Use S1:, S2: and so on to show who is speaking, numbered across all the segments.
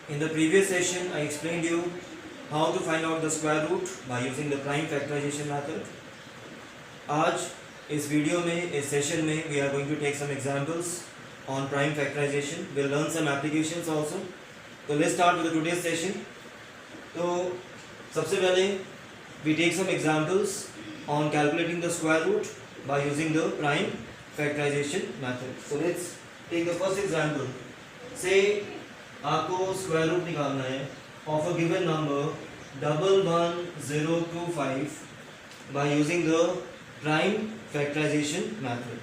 S1: In the previous session, I explained you how to find out the square root by using the prime factorization method. आज इस video में इस session में we are going to take some examples on prime factorization. We'll learn some applications also. So let's start with the today's session. तो सबसे पहले we take some examples on calculating the square root by using the prime factorization method. So let's take the first example. Say आपको square root निकालना है of a given number 11025 by using the prime factorization method.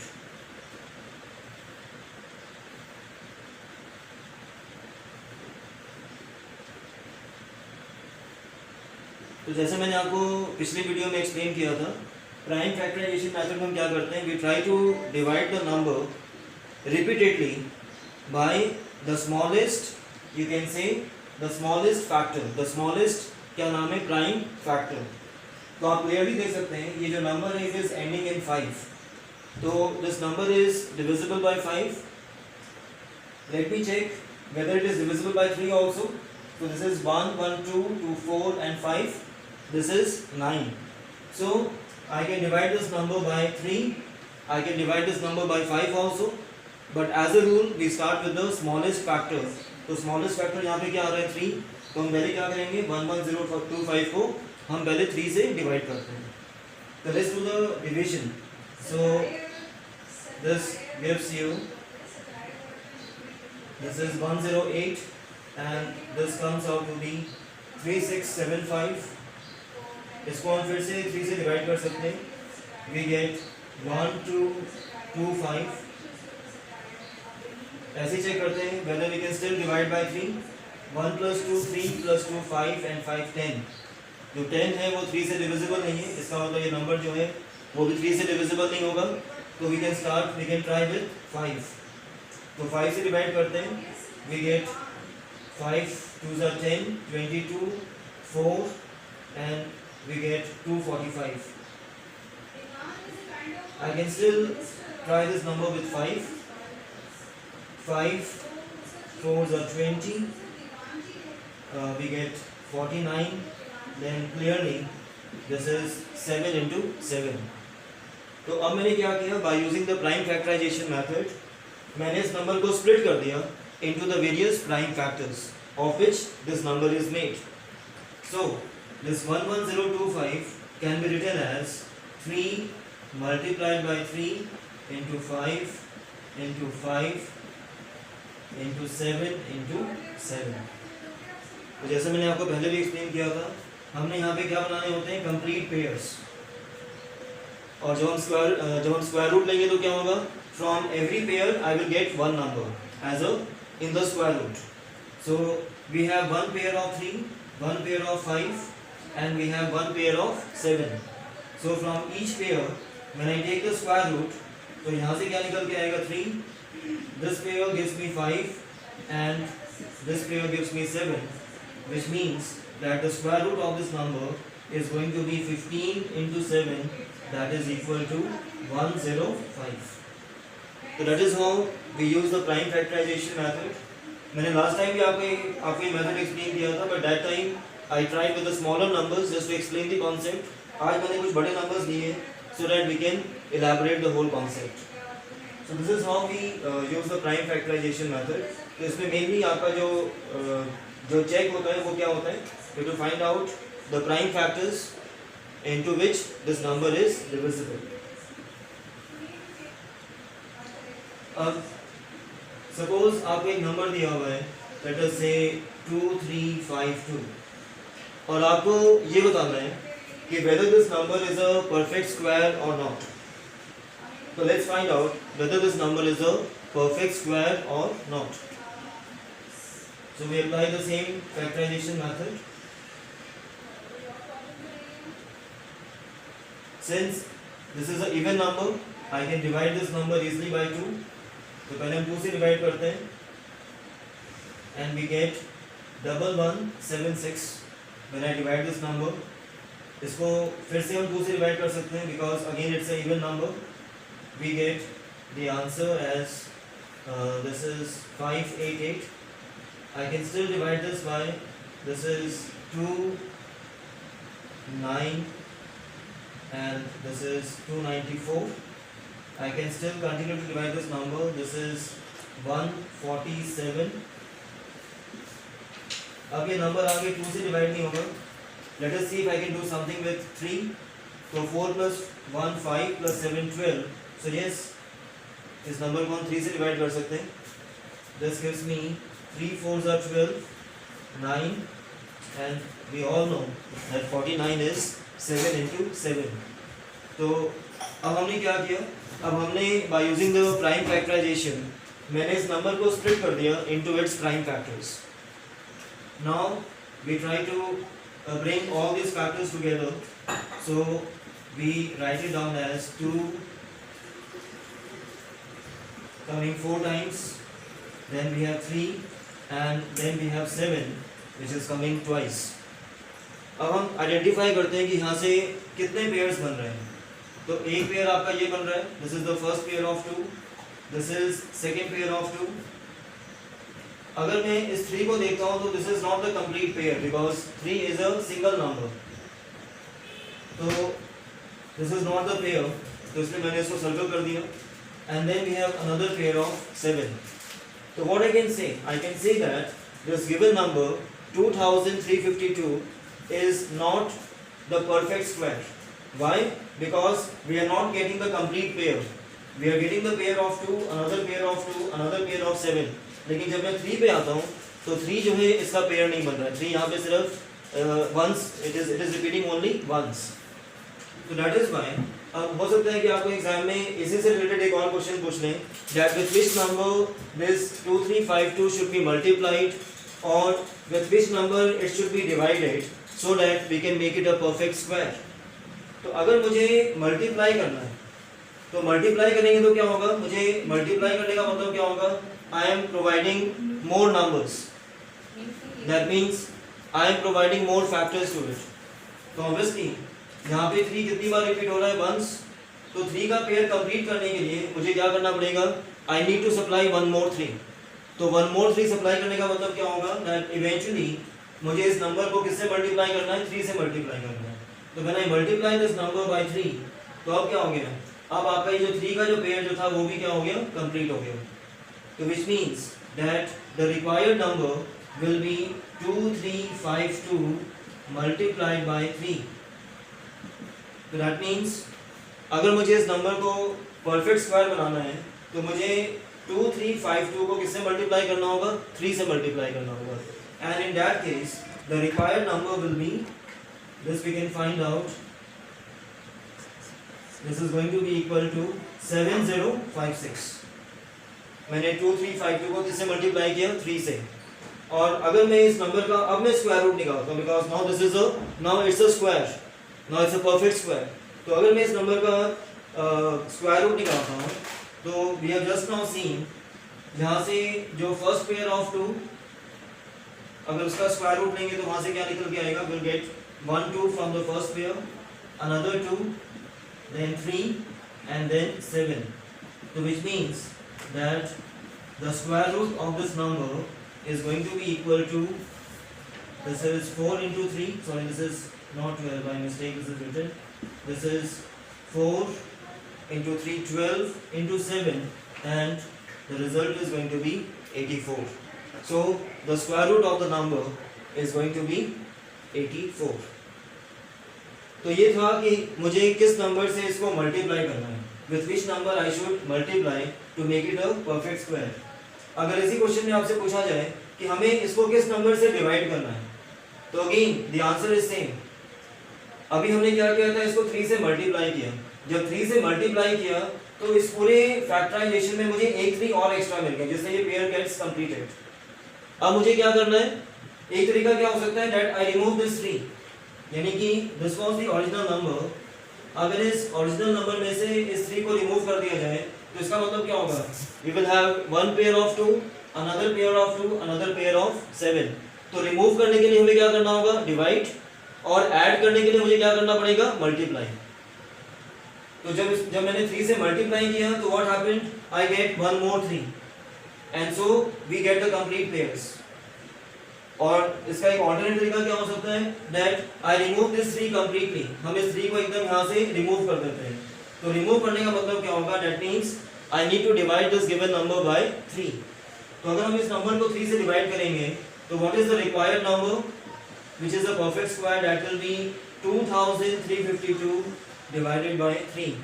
S1: तो जैसे मैंने आपको पिछले video में explain किया था, प्राइम फैक्टराइजेशन मेथड में हम क्या करते हैं, we try to divide the number repeatedly by the smallest, you can say the smallest factor. The smallest क्या नाम है, प्राइम फैक्टर. तो आप क्लियरली देख सकते हैं ये जो नंबर है इट इज एंडिंग इन 5. तो this number is divisible by 5. Let me check whether it is divisible by 3 also. So this is 1, 1, 2, 2, 4 and 5. This is 9. So I can divide this number by 3. I can divide this number by 5 also. But as a rule we start with the smallest factor. तो smallest factor यहाँ पे क्या आ रहा है 3. तो हम पहले क्या करेंगे 11025 को हम पहले 3 से डिवाइड करते हैं. So let's do the division. So this gives you, this is 108 and this comes out to be 3675. इसको हम फिर से 3 से डिवाइड कर सकते हैं. We get 1225. ऐसे चेक करते हैं whether we can still divide by 3. 1 plus 2 3 plus 2 5 and 5 10. जो 10 है वो 3 से डिविजिबल नहीं है, इसका मतलब ये नंबर जो है वो भी 3 से डिविजिबल नहीं होगा. तो we can try with 5. तो 5 से डिवाइड करते हैं. We get 5 2s are 10, 22, 4 and we get 245. I can still try this number with 5. 5 4s are 20. We get 49. Then clearly this is 7 into 7. तो अब मैंने क्या किया, by using the prime factorization method मैंने इस नंबर को स्प्लिट कर दिया into the various prime factors of which this number is made. So this 11025 can be written as 3 multiplied by 3 into 5 into 5 into 7 into 7. तो जैसे मैंने आपको पहले भी एक्सप्लेन किया था, हमने यहाँ पे क्या बनाने होते हैं, कंप्लीट पेयर्स. और जब हम स्क्वायर रूट लेंगे तो क्या होगा, from every pair I will get one number as a in the square root. So we have one pair of 3, one pair of 5 and we have one pair of 7. So from each pair when I take the square root, तो यहाँ से क्या निकल के आएगा 3, this pair gives me 5 and this pair gives me 7, which means that the square root of this number is going to be 15 into 7, that is equal to 105. So that is how we use the prime factorization method. मैंने last time भी आपको ये method explain किया था, but that time I tried with the smaller numbers just to explain the concept. आज मैंने कुछ बड़े नंबर्स दिए so that we can elaborate the whole concept. So this is how we use the prime factorization method. तो इसमें mainly आपका जो check होता है वो क्या होता है, to find out the prime factors into which this number is divisible. अब सपोज आपको एक नंबर दिया हुआ है, लेट अस से 2352, और आपको ये बताना है कि whether this number is a perfect square or not. So let's find out whether this number is a perfect square or not. So we apply the same factorization method. Since this is an even number, I can divide this number easily by 2. तो पहले हम 2 से divide करते हैं and we get 1176 when I divide this number. इसको फिर से हम 2 से डिवाइड कर सकते हैं because again it's a even number. We get the answer as this is 588 I can still divide this by, this is 2, 9 and this is 294. I can still continue to divide this number. This is 147. अब ये number आगे 2 से divide नहीं होगा. Let us see if I can do something with 3. So 4 plus 1 5 plus 7 12. So yes, इस number को हम 3 से डिवाइड कर सकते हैं. This gives me 3 4s are 12, 9, and we all know that 49 is 7 into 7. तो अब हमने क्या किया? अब हमने by using the prime factorization मैंने इस नंबर को स्प्लिट कर दिया into its prime factors. Now we try to bring all these factors together. So we write it down as 2 coming 4 times, then we have 3 and then we have 7 which is coming twice. अब हम identify करते हैं कि यहाँ से कितने pairs बन रहे हैं. तो एक पेयर आपका ये बन रहा है, this is the first pair of 2, this is second pair of 2. अगर मैं इस 3 को देखता हूँ तो this is not the complete pair because 3 is a single number. तो this is not the pair, तो इसलिए मैंने इसको सर्कल कर दिया. And then we have another pair of 7. तो what I can say that this given number 2352 is not the perfect square. Why? Because we are not getting the complete pair. We are getting the pair of 2, another pair of 2, another pair of 7. लेकिन जब मैं 3 पे आता हूँ तो 3 जो है इसका पेयर नहीं बन रहा है. 3 यहाँ पे सिर्फ once it is repeating only once. So that is why अब हो सकता है कि आपको एग्जाम में इसी से रिलेटेड एक और क्वेश्चन पूछ लें that with which number this 2352 should be multiplied or with which number it should be divided so that we can make it a perfect square. तो अगर मुझे मल्टीप्लाई करना है तो मल्टीप्लाई करेंगे तो क्या होगा? मुझे मल्टीप्लाई करने का मतलब क्या होगा? I am providing more numbers, that means I am providing more factors to it. तो ऑब्वियसली यहाँ पे 3 कितनी बार रिपीट हो रहा है? वंस. तो 3 का पेयर कंप्लीट करने के लिए मुझे क्या करना पड़ेगा? I need to supply 1 more 3. तो 1 more 3 सप्लाई करने का मतलब क्या होगा? दैट इवेंचुअली मुझे इस नंबर को किससे मल्टीप्लाई करना है? 3 से मल्टीप्लाई करना है. तो when I multiply this number by 3, तो अब क्या हो गया? अब आपका ये जो 3 का जो पेयर जो था वो भी क्या हो गया? कंप्लीट हो गया. तो which means that the required number will be 2352 multiplied by 3. तो दैट मीन्स अगर मुझे इस नंबर को परफेक्ट स्क्वायर बनाना है तो मुझे 2352 को किससे मल्टीप्लाई करना होगा? 3 से मल्टीप्लाई करना होगा. And in that case the required number will be, this we can find out, this is going to be equal to 7056. मैंने 2352 को किससे मल्टीप्लाई किया? 3 से. और अगर मैं इस नंबर का अब मैं स्क्वायर रूट निकालता हूँ because now this is now it's a square, now it's a perfect square. तो अगर मैं इस नंबर का स्क्वायर रूट निकालता हूँ तो we have just now seen यहाँ से जो फर्स्ट पेयर ऑफ 2 अगर उसका स्क्वायर रूट लेंगे तो वहाँ से क्या निकल के आएगा? Will get 1 2 from the first pair, another 2, then 3 and then 7. So which means that the square root of this number is going to be equal to, this is 4 into 3, sorry this is not 12, by mistake this is written, this is 4 into 3 12 into 7 and the result is going to be 84. So the square root of the number is going to be 84. तो ये था कि मुझे किस number से इसको multiply करना है, with which number I should multiply two make it a perfect square. अगर इसी क्वेश्चन में आपसे पूछा जाए कि हमें इसको किस नंबर से डिवाइड करना है तो again the answer is same. अभी हमने क्या किया था? इसको 3 से मल्टीप्लाई किया. जब 3 से मल्टीप्लाई किया तो इस पूरे फैक्टराइजेशन में मुझे एक 3 और एक्स्ट्रा मिल गया जिससे ये पेयर गेट्स कंप्लीटेड. अब मुझे क्या करना है? एक तरीका क्या हो सकता है? दैट आई रिमूव दिस 3, यानी कि this was the original number. अगर इस ओरिजिनल नंबर में से इस 3 को रिमूव कर दिया जाए तो इसका मतलब क्या होगा? We will have 1 pair of 2, another pair of 2, another pair of 7. तो रिमूव करने के लिए हमें क्या करना होगा? डिवाइड. और ऐड करने के लिए मुझे क्या करना पड़ेगा? मल्टीप्लाई. तो जब मैंने 3 से मल्टीप्लाई किया तो what happened? I get 1 more 3 and so we get the complete pairs. और इसका एक ऑल्टरनेट तरीका क्या हो सकता है, that I remove this 3 completely, हम इस 3 को एकदम यहाँ से रिमूव कर देते हैं। तो रिमूव करने का मतलब क्या होगा, that means I need to divide this given number by 3। तो अगर हम इस नंबर को 3 से डिवाइड करेंगे तो what is the required number which is a perfect square, that will be 2352 divided by 3.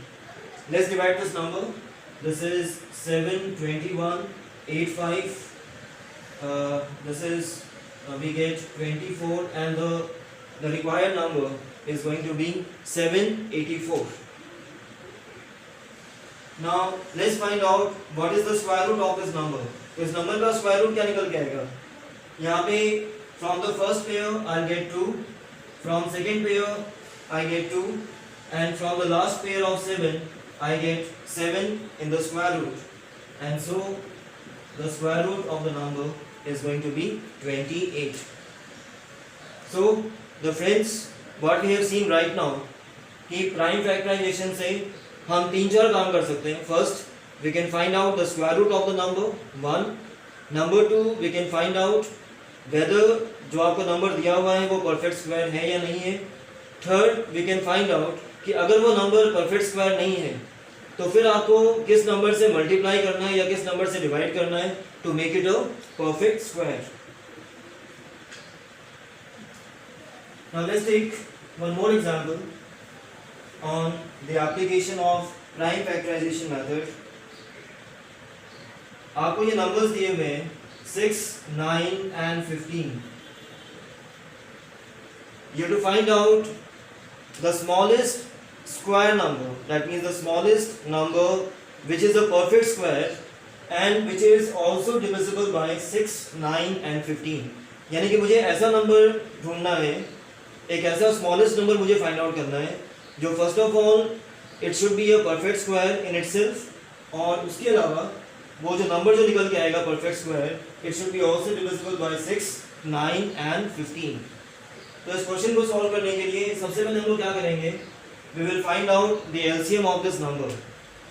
S1: Let's divide this number. This is 72185. This is we get 24 and the required number is going to be 784. Now let's find out what is the square root of this number. तो इस number का square root क्या निकल के आएगा, यहाँ पे from the first pair I'll get 2, from second pair I get 2, and from the last pair of 7 I get 7 in the square root, and so the square root of the number is going to be 28. So the friends, what we have seen right now कि prime factorisation से हम 3-4 काम कर सकते हैं. First we can find out the square root of the number 1. Number 2 we can find out whether जो आपको number दिया हुआ है वो परफेक्ट स्क्वायर है या नहीं है. Third we can find out कि अगर वो नंबर परफेक्ट स्क्वायर नहीं है तो फिर आपको किस नंबर से मल्टीप्लाई करना है या किस नंबर से डिवाइड करना है to make it a perfect square. Now let's take one more example on the application of prime factorization method. आपको ये नंबर्स दिए हुए हैं 6, 9 and 15. You have to find out the smallest square number, that means the smallest number which is a perfect square and which is also divisible by 6, 9 and 15. यानी कि मुझे ऐसा number ढूंढना है, एक ऐसा स्मॉलेस्ट नंबर मुझे फाइंड आउट करना है जो first of all it should be a perfect square in itself, और उसके अलावा वो जो नंबर जो निकल के आएगा perfect square it should be also divisible by 6, 9 and 15. तो इस क्वेश्चन को सॉल्व करने के लिए सबसे पहले हम लोग क्या करेंगे, we will find out the LCM of this number,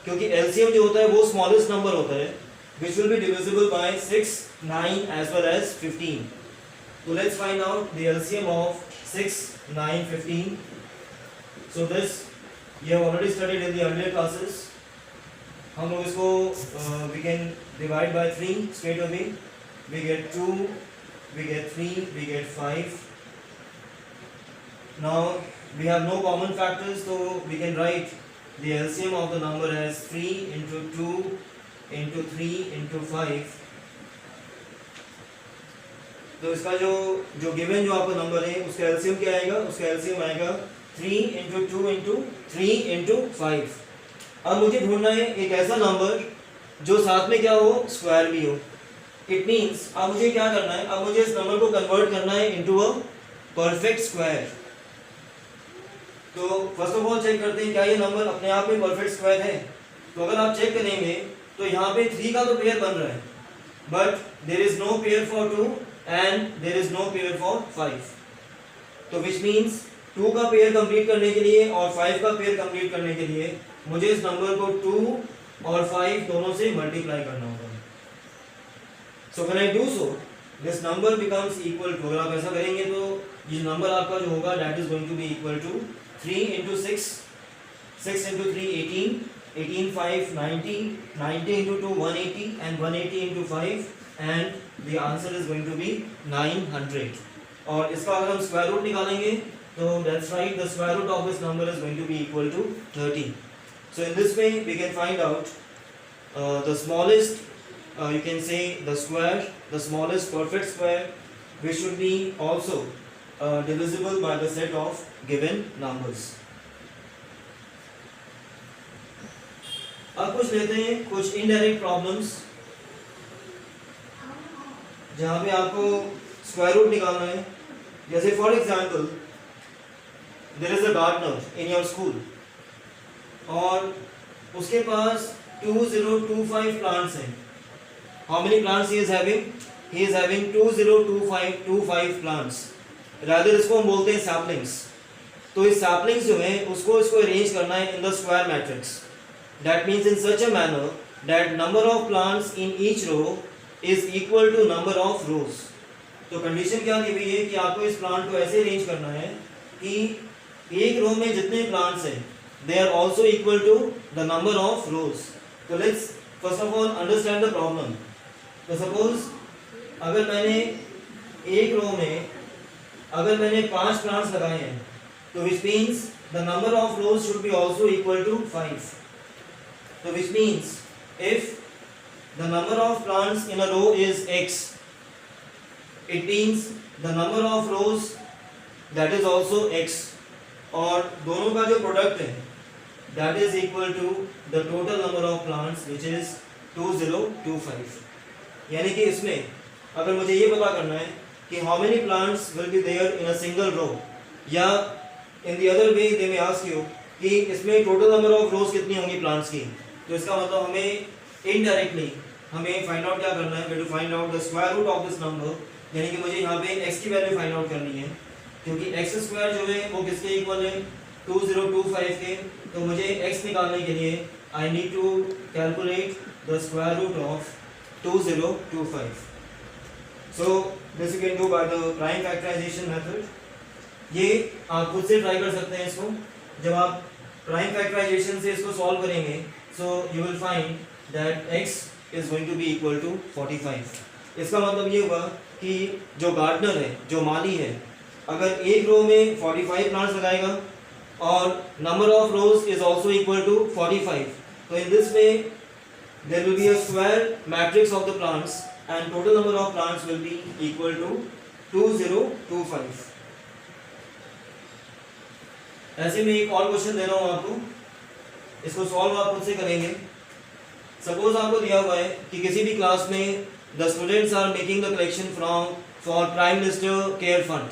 S1: क्योंकि एलसीएम जो होता है वो स्मॉलेस्ट नंबर होता है which will be divisible by 6, 9 as well as 15. So let's find out the LCM of 6, 9, 15. So this you have already studied in the earlier classes. हम लोग इसको we can divide by 3 straight away. We get 2, we get 3, we get 5. Now we have no common factors, so we can write the LCM of the number as 3 into 2 into 3 into 5. तो इसका जो given जो आपका number है उसका LCM क्या आएगा, उसका एलसीएम आएगा 3 into 2 into 3 into 5. अब मुझे ढूंढना है एक ऐसा नंबर जो साथ में क्या हो, स्क्वायर भी हो. इट मींस अब मुझे क्या करना है, अब मुझे इस नंबर को कन्वर्ट करना है इनटू अ परफेक्ट स्क्वायर. तो फर्स्ट ऑफ ऑल चेक करते हैं क्या ये नंबर अपने आप में परफेक्ट स्क्वायर है. तो अगर आप चेक करेंगे तो यहाँ पे 3 का तो पेयर बन रहा है, but there is no pair for 2 and there is no pair for 5. तो which means 2 का पेयर कंप्लीट करने के लिए और 5 का पेयर कंप्लीट करने के लिए मुझे इस नंबर को 2 और 5 दोनों से मल्टीप्लाई करना होगा. So when I do so, this number becomes equal to, अगर आप ऐसा करेंगे तो ये नंबर आपका जो होगा that is going to be equal to 3 into 6, 6 into 3 18, 18 5 90, 90 into 2 180 and 180 into 5, and the answer is going to be 900. और इसका अगर हम स्क्वायर रूट निकालेंगे तो that's right, the square root of this number is going to be equal to 30. So in this way we can find out the smallest, you can say the square, the smallest perfect square which should be also divisible by the set of given numbers. अब कुछ लेते हैं कुछ indirect problems जहाँ पे आपको square root निकालना है. जैसे for example there is a gardener in your school और उसके पास 2025 प्लांट्स हैं. How many plants he is having? He is having 2025 plants. Rather इसको हम बोलते हैं सैपलिंग्स. तो इस सैपलिंग्स जो है उसको अरेंज करना है in the square matrix. That means in such a manner that number of plants in each row is equal to number of rows. तो कंडीशन क्या दी हुई है कि आपको इस प्लांट को ऐसे अरेंज करना है कि एक रो में जितने प्लांट्स हैं they are also equal to the number of rows. तो let's first of all understand the problem. तो सपोज अगर मैंने एक रो में अगर मैंने 5 प्लांट्स लगाए हैं तो which means the number of rows should be also equal to 5। तो which means if the number of plants in a row is x, it means the number of rows that is also x, और दोनों का जो product है that is equal to the total number of plants which is 2025। यानी कि इसमें अगर मुझे ये पता करना है कि how many plants will be there in a single row, या in the other way they may ask you कि इसमें total number of rows कितनी होंगी plants की, तो इसका मतलब हमें इनडायरेक्टली हमें फाइंड आउट क्या करना है, to find out the square root of this number, यानी कि मुझे यहाँ पे x की वैल्यू फाइंड आउट करनी है क्योंकि x स्क्वायर जो है वो किसके इक्वल है 2025 के। तो मुझे x निकालने के लिए I need to calculate the square root of 2025। So this you can do by the prime factorization method. ये आप खुद से ट्राई कर सकते हैं इसको। जब आप प्राइम फैक्टराइजेशन से इसको सॉल्व करेंगे so you will find that x is going to be equal to 45। इसका मतलब ये हुआ कि जो गार्डनर है, जो माली है, अगर एक रो में 45 प्लांट्स लगाएगा और number of rows is also equal to 45, तो in this way there will be a square matrix of the plants and total number of plants will be equal to 2025। ऐसे में एक और क्वेश्चन दे रहा हूँ आपको, इसको सॉल्व आप खुद से करेंगे। सपोज आपको दिया हुआ है कि किसी भी क्लास में the students are making the collection from for prime minister care fund.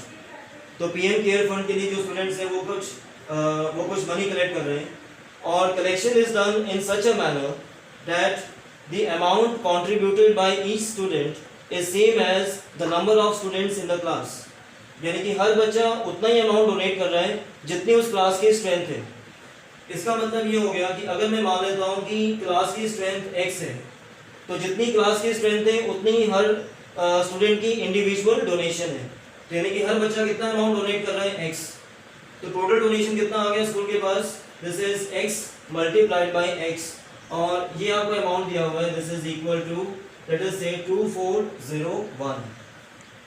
S1: तो पीएम केयर फंड के लिए जो स्टूडेंट्स हैं वो कुछ मनी कलेक्ट कर रहे हैं और collection is done in such a manner that the amount contributed by each student is same as the number of students in the class. यानी कि हर बच्चा उतना ही अमाउंट डोनेट कर रहा है जितनी उस क्लास की स्ट्रेंथ है। इसका मतलब ये हो गया कि अगर मैं मान लेता हूँ कि क्लास की स्ट्रेंथ x है तो जितनी क्लास की स्ट्रेंथ है उतनी ही हर स्टूडेंट की इंडिविजुअल डोनेशन है। तो यानी कि हर बच्चा कितना अमाउंट डोनेट कर रहा है x, तो टोटल डोनेशन कितना आ गया स्कूल के पास, this is x multiplied by x, और ये आपको अमाउंट दिया हुआ है this is equal to let us say 2401।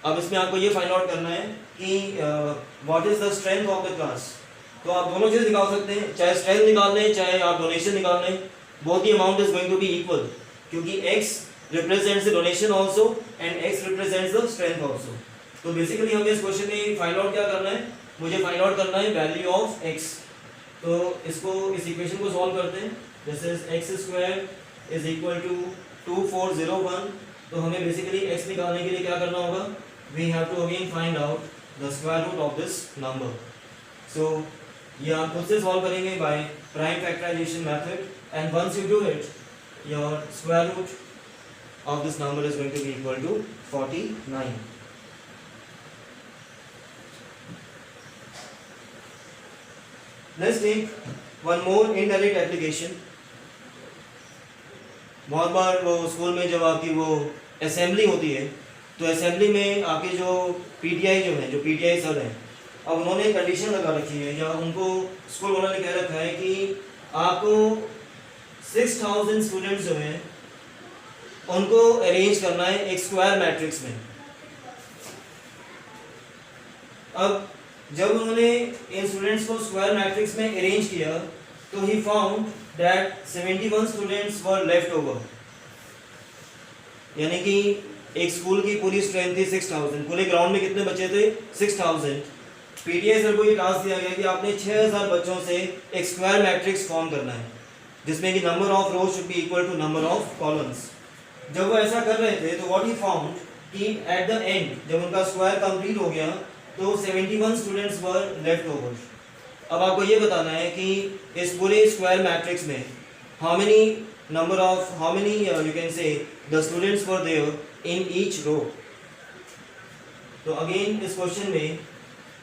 S1: अब इसमें आपको ये फाइंड आउट करना है कि what is the strength of the class. तो आप दोनों चीज निकाल सकते हैं, चाहे स्ट्रेंथ निकाल लें चाहे आप डोनेशन निकाल लें, both the amount is going to be equal क्योंकि x represents the donation also and x represents the strength also. तो बेसिकली हमें इस क्वेश्चन में फाइंड आउट क्या करना है, मुझे फाइंड आउट करना है वैल्यू ऑफ x। तो इसको इस इक्वेशन को सॉल्व करते हैं, this is x square is equal to 2401। तो हमें बेसिकली x निकालने के लिए क्या करना होगा, we have to again find out the square root of this number. So ये आप खुद से सॉल्व करेंगे by prime factorization method and once you do it your square root of this number is going to be equal to 49। Let's take one more indirect application. बहुत बार वो school में जब आपकी वो असेंबली होती है तो असेंबली में आपके जो पीटीआई जो पीटीआई सर हैं, अब उन्होंने कंडीशन लगा रखी है या उनको स्कूल वालों ने कह रखा है कि आपको 6000 स्टूडेंट्स जो हैं उनको अरेंज करना है एक स्क्वायर मैट्रिक्स में। अब जब उन्होंने इन स्टूडेंट्स को स्क्वायर मैट्रिक्स में अरेंज किया तो he found that 71 students were left over. यानी कि एक स्कूल की पूरी स्ट्रेंथ थी 6000, पूरे ग्राउंड में कितने बच्चे थे 6000। पीटीआई सर को ये टास्क दिया गया कि आपने 6000 बच्चों से एक स्क्वायर मैट्रिक्स फॉर्म करना है जिसमें कि number of rows should be equal to number of columns. जब वो ऐसा कर रहे थे तो व्हाट ही फाउंड कि एट द एंड जब उनका स्क्वायर कंप्लीट हो गया तो 71 स्टूडेंट्स वर लेफ्ट ओवर। अब आपको ये बताना है कि इस पूरे स्क्वायर मैट्रिक्स में how many you can say the students were there in each row. तो अगेन इस क्वेश्चन में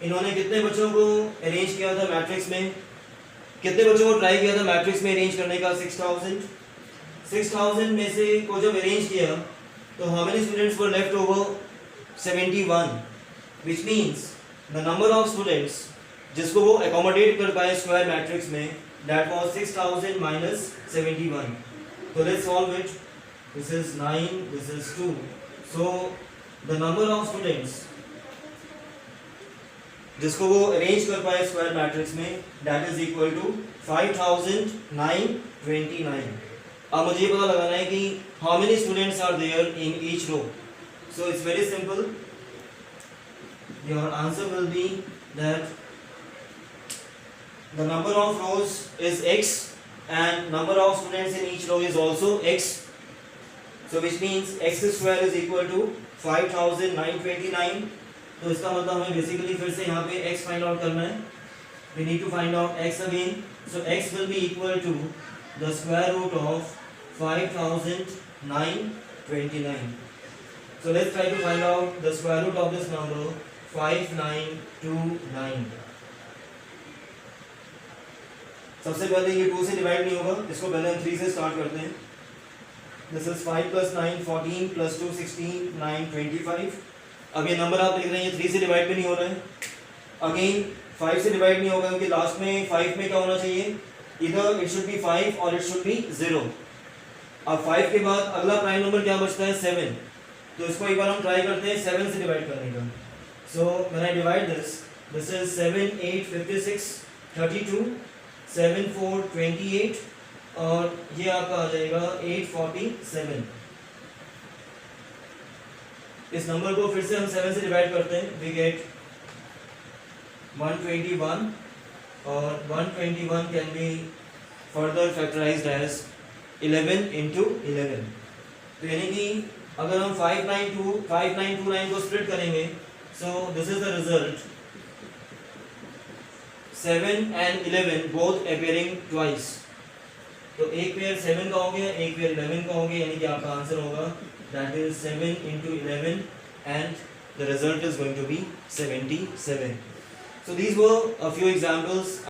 S1: इन्होंने कितने बच्चों को अरेंज किया था मैट्रिक्स में, कितने बच्चों को ट्राई किया था मैट्रिक्स में अरेंज करने का 6000 में से को जब अरेंज किया तो how many students were left over 71, which means the number of students जिसको वो accommodate कर पाए square matrix में, that was 6000 minus 71. So let's solve it. This is 9, this is 2. So the number of students जिसको वो arrange कर पाए square matrix में, that is equal to 5929. अब मुझे पता लगाना है कि how many students are there in each row. So it's very simple. Your answer will be that the number of rows is x and number of students in each row is also x. So which means x square is equal to 5929. तो इसका मतलब हमें basically फिर से यहाँ पे x find out करना है. We need to find out x again. So x will be equal to the square root of 5929. So let's try to find out the square root of this number 5929. सबसे पहले ये 2 से divide नहीं होगा, इसको पहले हम 3 से स्टार्ट करते हैं. This is 5 plus 9 14 plus 2 16 9 25. अब ये नंबर आप लिख रहे हैं, ये 3 से डिवाइड भी नहीं हो रहा है. अगेन 5 से डिवाइड नहीं होगा क्योंकि लास्ट में 5 में क्या होना चाहिए, इधर इट शुड बी 5 और इट शुड बी 0. अब 5 के बाद अगला प्राइम नंबर क्या बचता है 7. तो इसको एक बार हम ट्राई करते हैं 7 से डिवाइड करने का. So when I divide this is 7 8 56 32 7 4 28 और ये आपका आ जाएगा 847. इस नंबर को फिर से हम 7 से डिवाइड करते हैं, वी गेट 121 और 121 can be further factorized as 11 into 11. तो यानी कि अगर हम 5929 को स्प्लिट करेंगे, सो this is the result 7 and 11 both appearing twice. तो एक पेयर 7 का हो गया, एक पेयर 11 का हो गया, यानी कि आपका आंसर होगा that is 7 into 11 and the result is going to be 77. So these were a few examples.